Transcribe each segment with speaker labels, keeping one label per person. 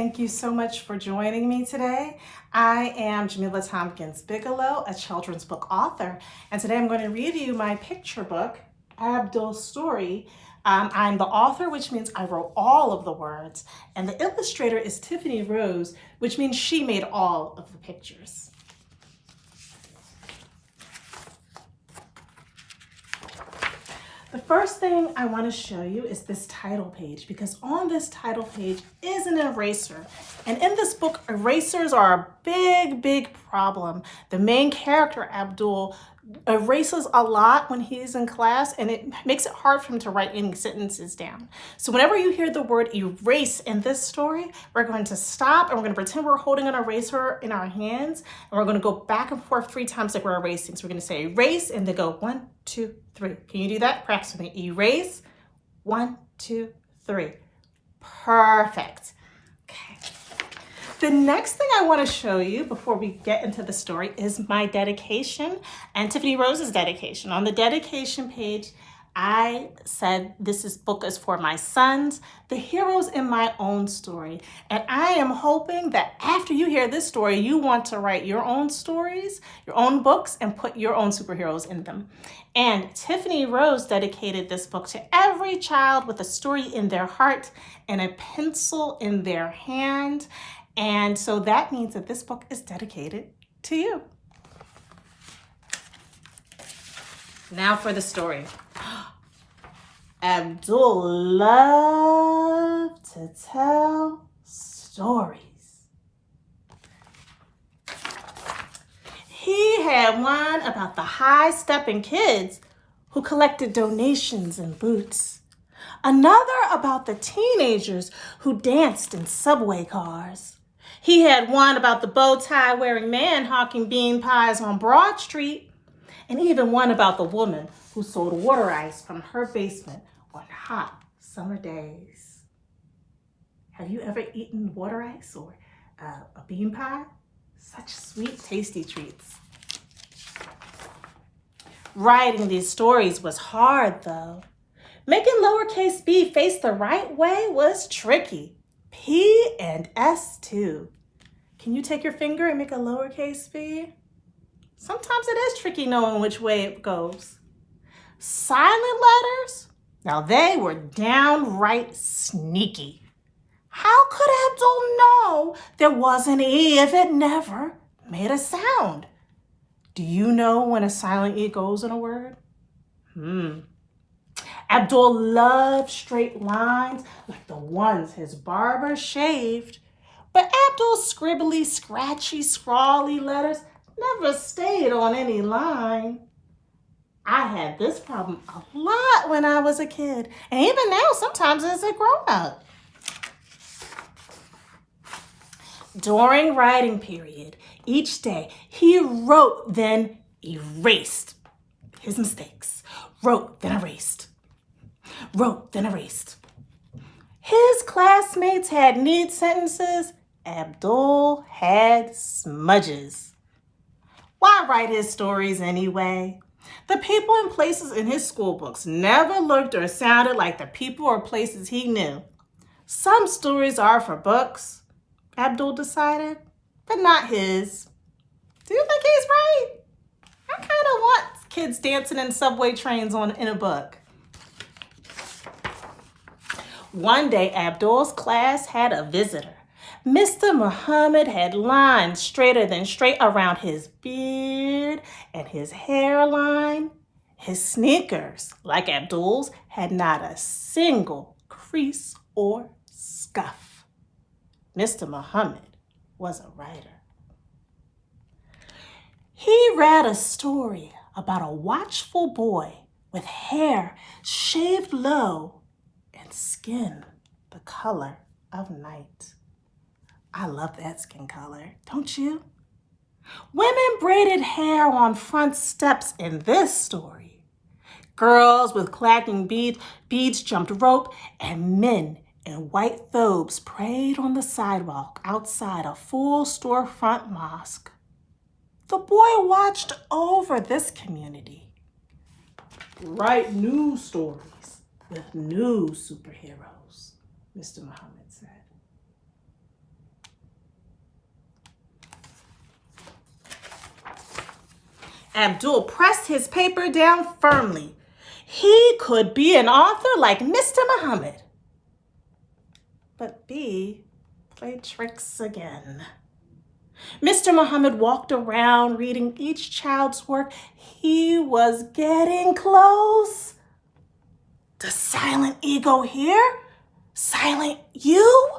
Speaker 1: Thank you so much for joining me today. I am Jamilah Thompkins-Bigelow, a children's book author, and today I'm going to read you my picture book, Abdul's Story. I'm the author, which means I wrote all of the words, and the illustrator is Tiffany Rose, which means she made all of the pictures. The first thing I want to show you is this title page, because on this title page is an eraser. And in this book, erasers are a big problem. The main character, Abdul, erases a lot when he's in class, and it makes it hard for him to write any sentences down. So whenever you hear the word erase in this story, we're going to stop and we're going to pretend we're holding an eraser in our hands, and we're going to go back and forth 3 times like we're erasing. So we're going to say erase and then go 1, 2, 3. Can you do that? Practice with me. Erase. 1, 2, 3. Perfect. Okay. The next thing I want to show you before we get into the story is my dedication and Tiffany Rose's dedication. On the dedication page, I said this book is for my sons, the heroes in my own story. And I am hoping that after you hear this story, you want to write your own stories, your own books, and put your own superheroes in them. And Tiffany Rose dedicated this book to every child with a story in their heart and a pencil in their hand. And so that means that this book is dedicated to you. Now for the story. Abdul loved to tell stories. He had one about the high-stepping kids who collected donations and boots. Another about the teenagers who danced in subway cars. He had one about the bow tie wearing man hawking bean pies on Broad Street, and even one about the woman who sold water ice from her basement on hot summer days. Have you ever eaten water ice or a bean pie? Such sweet, tasty treats. Writing these stories was hard, though. Making lowercase b face the right way was tricky. P and S too. Can you take your finger and make a lowercase b? Sometimes it is tricky knowing which way it goes. Silent letters? Now they were downright sneaky. How could Abdul know there was an E if it never made a sound? Do you know when a silent E goes in a word? Abdul loved straight lines like the ones his barber shaved. But Abdul's scribbly, scratchy, scrawly letters never stayed on any line. I had this problem a lot when I was a kid, and even now sometimes as a grown-up. During writing period, each day he wrote, then erased his mistakes. Wrote, then erased. Wrote, then erased. His classmates had neat sentences. Abdul had smudges. Why write his stories anyway? The people and places in his school books never looked or sounded like the people or places he knew. Some stories are for books, Abdul decided, but not his. Do you think he's right? I kind of want kids dancing in subway trains in a book. One day, Abdul's class had a visitor. Mr. Muhammad had lines straighter than straight around his beard and his hairline. His sneakers, like Abdul's, had not a single crease or scuff. Mr. Muhammad was a writer. He read a story about a watchful boy with hair shaved low and skin the color of night. I love that skin color, don't you? Women braided hair on front steps in this story. Girls with clacking beads jumped rope, and men in white thobes prayed on the sidewalk outside a full storefront mosque. The boy watched over this community. Write new stories with new superheroes, Mr. Muhammad said. Abdul pressed his paper down firmly. He could be an author like Mr. Muhammad. But B played tricks again. Mr. Muhammad walked around reading each child's work. He was getting close. Does silent E go here? Silent U?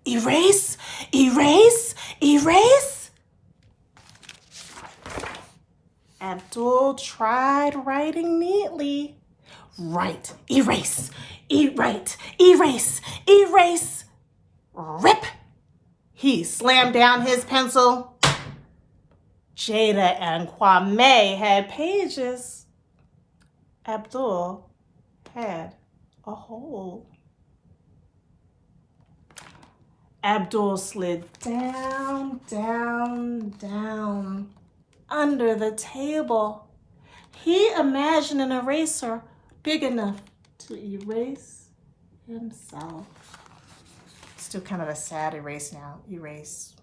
Speaker 1: Erase, erase, erase. Abdul tried writing neatly. Write, erase, write, erase, erase. Rip! He slammed down his pencil. Jada and Kwame had pages. Abdul had a hole. Abdul slid down, down, down under the table. He imagined an eraser big enough to erase himself. Still kind of a sad erase now. Erase.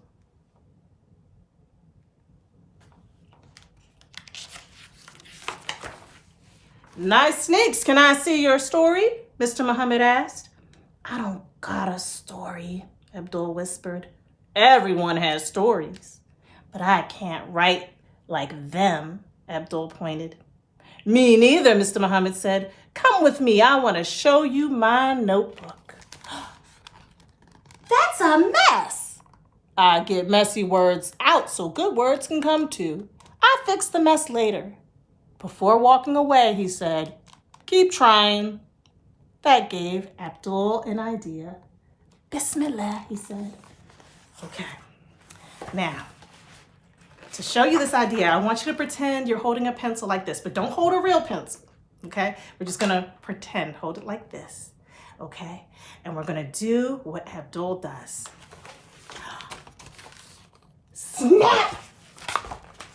Speaker 1: Nice sneaks. Can I see your story? Mr. Muhammad asked. I don't got a story, Abdul whispered. Everyone has stories, but I can't write like them, Abdul pointed. Me neither, Mr. Muhammad said. Come with me. I want to show you my notebook. That's a mess. I get messy words out so good words can come too. I'll fix the mess later. Before walking away, he said, keep trying. That gave Abdul an idea. Bismillah, he said. Okay, now, to show you this idea, I want you to pretend you're holding a pencil like this, but don't hold a real pencil, okay? We're just gonna pretend, hold it like this, okay? And we're gonna do what Abdul does. Snap!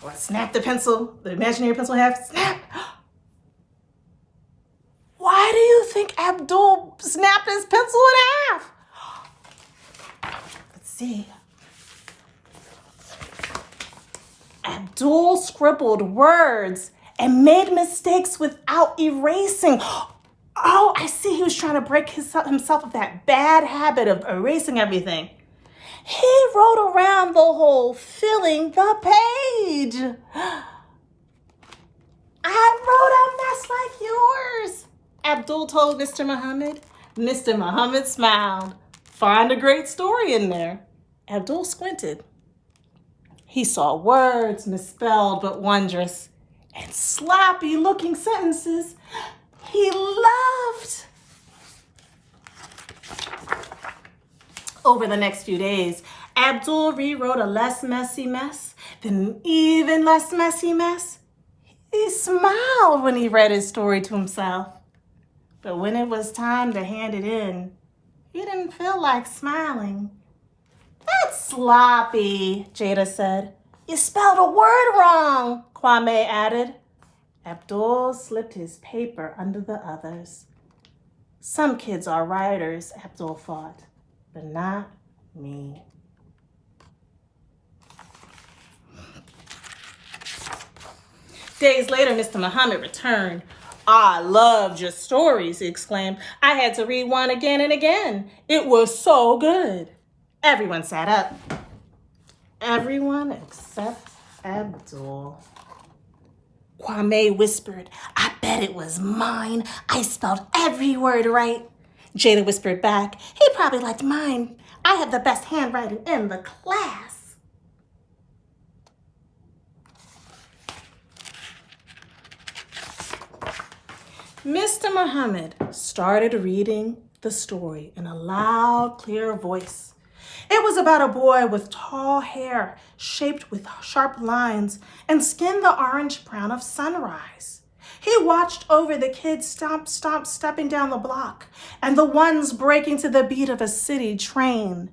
Speaker 1: Or snap the pencil, the imaginary pencil half, snap! Why do you think Abdul snapped his pencil in half? Let's see. Abdul scribbled words and made mistakes without erasing. Oh, I see, he was trying to break himself of that bad habit of erasing everything. He wrote around the hole, filling the page. I wrote a mess like yours, Abdul told Mr. Muhammad. Mr. Muhammad smiled. Find a great story in there. Abdul squinted. He saw words misspelled but wondrous and sloppy-looking sentences he loved. Over the next few days, Abdul rewrote a less messy mess, then an even less messy mess. He smiled when he read his story to himself. But when it was time to hand it in, he didn't feel like smiling. That's sloppy, Jada said. You spelled a word wrong, Kwame added. Abdul slipped his paper under the others. Some kids are writers, Abdul thought, but not me. Days later, Mr. Muhammad returned. I loved your stories, he exclaimed. I had to read one again and again. It was so good. Everyone sat up. Everyone except Abdul. Kwame whispered, I bet it was mine. I spelled every word right. Jada whispered back, he probably liked mine. I have the best handwriting in the class. Mr. Muhammad started reading the story in a loud, clear voice. It was about a boy with tall hair shaped with sharp lines and skin the orange-brown of sunrise. He watched over the kids stepping down the block and the ones breaking to the beat of a city train.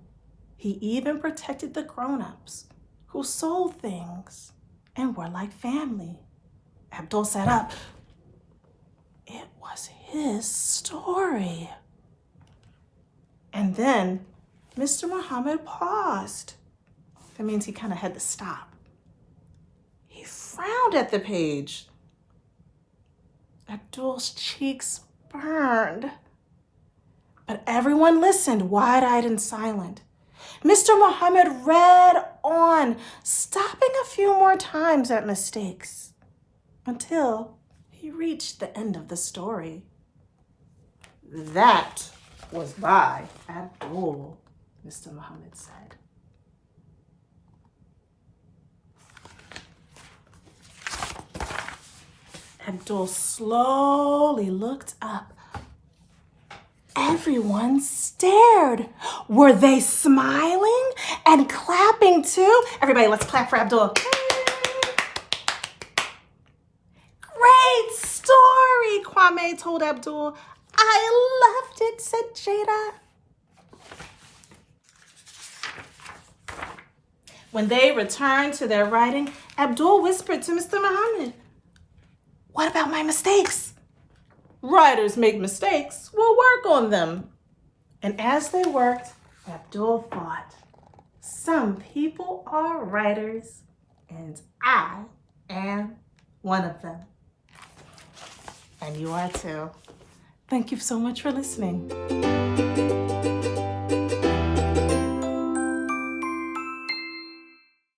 Speaker 1: He even protected the grown-ups who sold things and were like family. Abdul sat up. It was his story. And then Mr. Muhammad paused. That means he kind of had to stop. He frowned at the page. Abdul's cheeks burned. But everyone listened, wide-eyed and silent. Mr. Muhammad read on, stopping a few more times at mistakes, until he reached the end of the story. That was by Abdul, Mr. Muhammad said. Abdul slowly looked up. Everyone stared. Were they smiling and clapping too? Everybody, let's clap for Abdul. Great story, Kwame told Abdul. I loved it, said Jada. When they returned to their writing, Abdul whispered to Mr. Muhammad, "What about my mistakes?" "Writers make mistakes. We'll work on them." And as they worked, Abdul thought, some people are writers, and I am one of them. And you are too. Thank you so much for listening.